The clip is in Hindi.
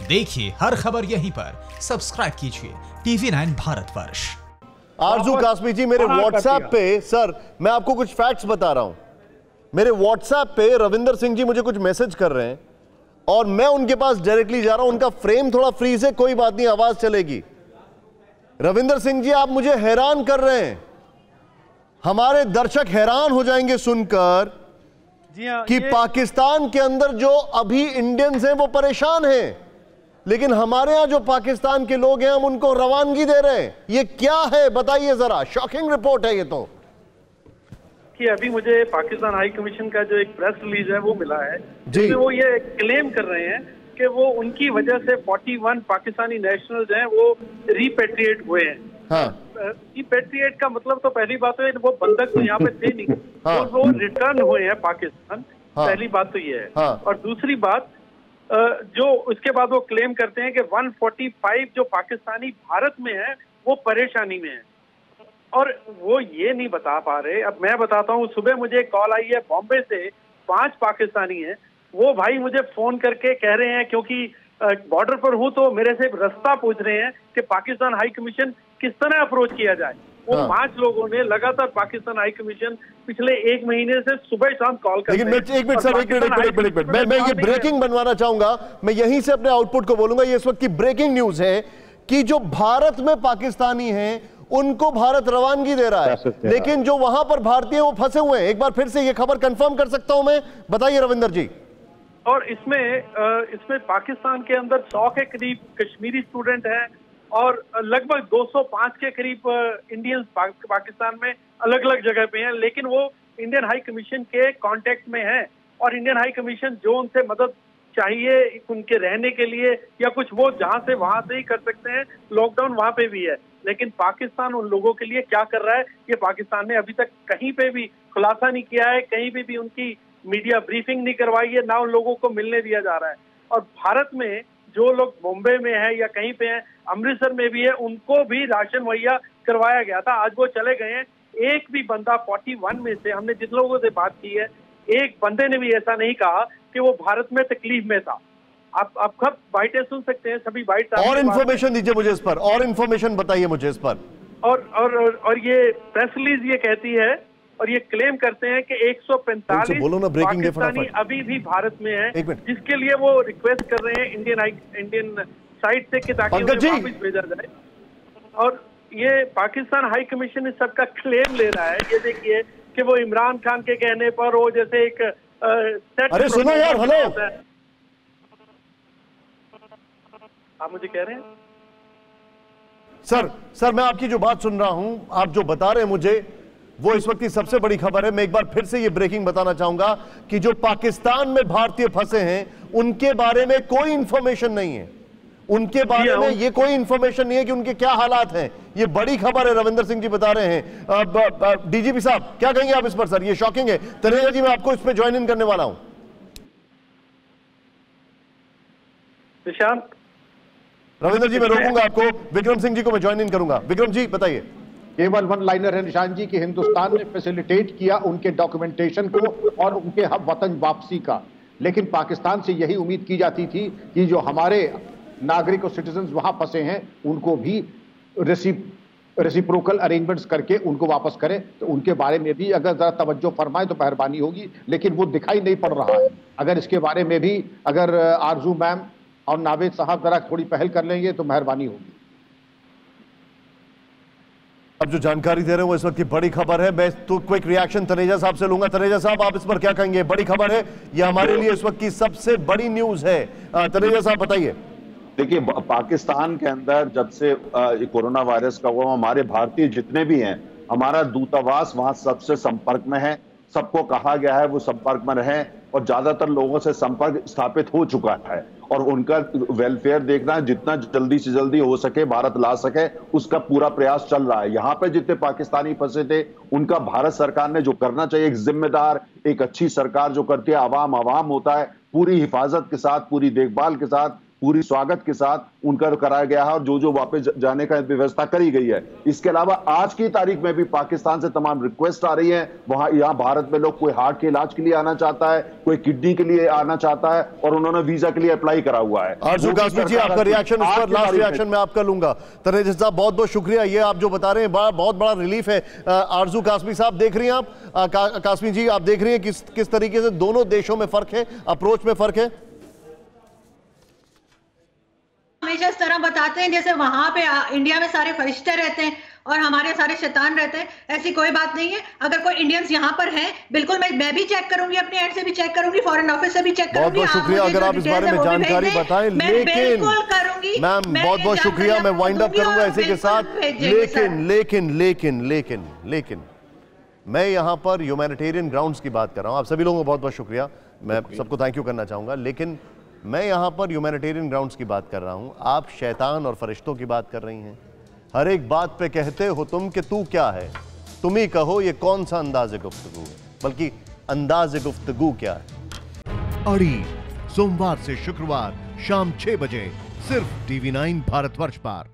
देखिए हर खबर यहीं पर, सब्सक्राइब कीजिए TV9 भारतवर्ष। आरजू कासमी जी, मेरे व्हाट्सएप पे, सर मैं आपको कुछ फैक्ट्स बता रहा हूं। मेरे व्हाट्सएप पे रविंदर सिंह जी मुझे कुछ मैसेज कर रहे हैं और मैं उनके पास डायरेक्टली जा रहा हूं। उनका फ्रेम थोड़ा फ्रीज है, कोई बात नहीं, आवाज चलेगी। रविंदर सिंह जी, आप मुझे हैरान कर रहे हैं, हमारे दर्शक हैरान हो जाएंगे सुनकर कि पाकिस्तान के अंदर जो अभी इंडियंस हैं वो परेशान हैं, लेकिन हमारे यहां जो पाकिस्तान के लोग हैं हम उनको रवानगी दे रहे हैं। ये क्या है बताइए जरा, शॉकिंग रिपोर्ट है ये तो। कि अभी मुझे पाकिस्तान हाई कमीशन का जो एक प्रेस रिलीज है वो मिला है, जिसमें वो ये क्लेम कर रहे हैं कि वो उनकी वजह से 41 पाकिस्तानी नेशनल्स हैं वो रिपेट्रिएट हुए हैं। रिपेट्रिएट का मतलब तो पहली बात तो है वो बंधक तो यहाँ पे थे नहीं, वो रिटर्न हुए हैं पाकिस्तान। पहली बात तो ये है। और दूसरी बात जो उसके बाद वो क्लेम करते हैं कि 145 जो पाकिस्तानी भारत में है वो परेशानी में है, और वो ये नहीं बता पा रहे। अब मैं बताता हूँ, सुबह मुझे कॉल आई है बॉम्बे से, 5 पाकिस्तानी हैं, वो भाई मुझे फोन करके कह रहे हैं, क्योंकि बॉर्डर पर हूँ तो मेरे से रास्ता पूछ रहे हैं कि पाकिस्तान हाई कमीशन किस तरह अप्रोच किया जाए। वो 5 लोगों ने लगातार पाकिस्तान हाई कमीशन पिछले 1 महीने से सुबह शाम कॉल कर रहे हैं। लेकिन एक मिनट, मैं ये ब्रेकिंग बनवाना चाहूंगा, मैं यहीं से अपने आउटपुट को बोलूंगा। ये इस वक्त की ब्रेकिंग न्यूज है कि जो भारत में पाकिस्तानी हैं उनको भारत रवानगी दे रहा है, लेकिन जो वहां पर भारतीय वो फंसे हुए हैं। एक बार फिर से ये खबर कंफर्म कर सकता हूं मैं, बताइए रविंदर जी। और इसमें पाकिस्तान के अंदर 100 के करीब कश्मीरी स्टूडेंट हैं और लगभग 205 के करीब इंडियंस पाकिस्तान में अलग अलग जगह पे हैं, लेकिन वो इंडियन हाई कमीशन के कांटेक्ट में हैं और इंडियन हाई कमीशन जो उनसे मदद चाहिए उनके रहने के लिए या कुछ, वो जहां से वहां से ही कर सकते हैं। लॉकडाउन वहां पे भी है, लेकिन पाकिस्तान उन लोगों के लिए क्या कर रहा है ये पाकिस्तान ने अभी तक कहीं पे भी खुलासा नहीं किया है, कहीं पे भी उनकी मीडिया ब्रीफिंग नहीं करवाई है, ना उन लोगों को मिलने दिया जा रहा है। और भारत में जो लोग मुंबई में है या कहीं पे हैं, अमृतसर में भी है, उनको भी राशन मुहैया करवाया गया था। आज वो चले गए हैं। एक भी बंदा 41 में से, हमने जिन लोगों से बात की है, एक बंदे ने भी ऐसा नहीं कहा कि वो भारत में तकलीफ में था। आप कब बाइटें सुन सकते हैं, सभी बाइट। और इन्फॉर्मेशन दीजिए मुझे इस पर, और इन्फॉर्मेशन बताइए मुझे इस पर। और ये प्रेस रिलीज ये कहती है और ये क्लेम करते हैं कि 145 पाकिस्तानी अभी भी भारत में है, जिसके लिए वो रिक्वेस्ट कर रहे हैं इंडियन साइड से कि ताकि उन्हें वापस भेजा जाए। और ये पाकिस्तान हाई कमीशन इस सबका क्लेम ले रहा है। ये देखिए कि वो इमरान खान के कहने पर वो जैसे एक अरे सुनो यार, हेलो, आप मुझे कह रहे हैं सर मैं आपकी जो बात सुन रहा हूं, आप जो बता रहे हैं मुझे, वो इस वक्त की सबसे बड़ी खबर है। मैं एक बार फिर से ये ब्रेकिंग बताना चाहूंगा कि जो पाकिस्तान में भारतीय फंसे हैं उनके बारे में कोई इंफॉर्मेशन नहीं है, उनके बारे में ये कोई इंफॉर्मेशन नहीं है कि उनके क्या हालात हैं। ये बड़ी खबर है, रविंदर सिंह जी बता रहे हैं। डीजीपी साहब क्या कहेंगे आप इस पर? सर ये शॉकिंग है। तनेजा जी मैं आपको इसमें ज्वाइन इन करने वाला हूं। निशांत, रविंदर जी मैं रोकूंगा आपको, विक्रम सिंह जी को मैं ज्वाइन इन करूंगा। विक्रम जी बताइए। केवल वन लाइनर है निशांत जी कि हिंदुस्तान ने फैसिलिटेट किया उनके डॉक्यूमेंटेशन को और उनके वतन वापसी का, लेकिन पाकिस्तान से यही उम्मीद की जाती थी कि जो हमारे नागरिक और सिटीजन्स वहां फंसे हैं उनको भी रेसिप्रोकल अरेंजमेंट्स करके उनको वापस करें। तो उनके बारे में भी अगर जरा तवज्जो फरमाए तो मेहरबानी होगी, लेकिन वो दिखाई नहीं पड़ रहा है। अगर इसके बारे में भी अगर आरजू मैम और नावेद साहब जरा थोड़ी पहल कर लेंगे तो मेहरबानी होगी। अब जो जानकारी दे रहे हो इस वक्त की बड़ी खबर है। मैं तो क्विक रिएक्शन तनेजा साहब से लूंगा। तनेजा साहब आप इस पर क्या कहेंगे? बड़ी खबर है, ये हमारे लिए इस वक्त की सबसे बड़ी न्यूज है। तनेजा साहब बताइए। देखिए, पाकिस्तान के अंदर जब से कोरोना वायरस का हुआ, हमारे भारतीय जितने भी हैं, हमारा दूतावास वहां सबसे संपर्क में है। सबको कहा गया है वो संपर्क में रहें और ज्यादातर लोगों से संपर्क स्थापित हो चुका है और उनका वेलफेयर देखना जितना जल्दी से जल्दी हो सके भारत ला सके उसका पूरा प्रयास चल रहा है। यहाँ पे जितने पाकिस्तानी फंसे थे उनका भारत सरकार ने जो करना चाहिए, एक जिम्मेदार एक अच्छी सरकार जो करती है, आवाम होता है, पूरी हिफाजत के साथ पूरी देखभाल के साथ पूरी स्वागत के साथ उनका कराया गया है और जो वापस जाने का व्यवस्था करी गई है। इसके अलावा आज की तारीख में भी पाकिस्तान से तमाम रिक्वेस्ट आ रही है। वहां यहाँ भारत में लोग कोई हार्ट के इलाज के लिए आना चाहता है, कोई किडनी के लिए आना चाहता है और उन्होंने वीजा के लिए अप्लाई करा हुआ है। आरजू कासमी जी, आपका रिएक्शन उस पर लास्ट रिएक्शन में आपका लूंगा। तनेजा साहब बहुत बहुत शुक्रिया, ये आप जो बता रहे हैं बहुत बड़ा रिलीफ है। आरजू कासमी साहब देख रही हैं आप, कासमी जी आप देख रही हैं किस तरीके से दोनों देशों में फर्क है, अप्रोच में फर्क है। हमेशा इस तरह बताते हैं जैसे वहां पे इंडिया में सारे फरिश्ते रहते हैं और हमारे सारे शैतान रहते हैं, ऐसी कोई बात नहीं है। अगर कोई इंडियंस यहाँ पर हैं, बिल्कुल मैं भी चेक करूंगी, अपने एंड से भी चेक करूंगी, फॉरेन ऑफिस से भी चेक करूंगी। बहुत शुक्रिया अगर आप इस बारे में जानकारी बताएं। लेकिन मैम बहुत बहुत शुक्रिया, मैं वाइंड अप करूंगा ऐसे के साथ। लेकिन मैं यहां पर ह्यूमैनिटेरियन ग्राउंड्स की बात कर रहा हूं। आप सभी लोगों को बहुत बहुत शुक्रिया, मैं सबको थैंक यू करना चाहूंगा। लेकिन मैं यहां पर ह्यूमैनिटेरियन ग्राउंड्स की बात कर रहा हूं, आप शैतान और फरिश्तों की बात कर रही हैं। हर एक बात पे कहते हो तुम कि तू क्या है, तुम ही कहो ये कौन सा अंदाज़े गुफ्तगू है, बल्कि अंदाज़े गुफ्तगू क्या है। अड़ी सोमवार से शुक्रवार शाम 6 बजे सिर्फ TV9 भारतवर्ष पर।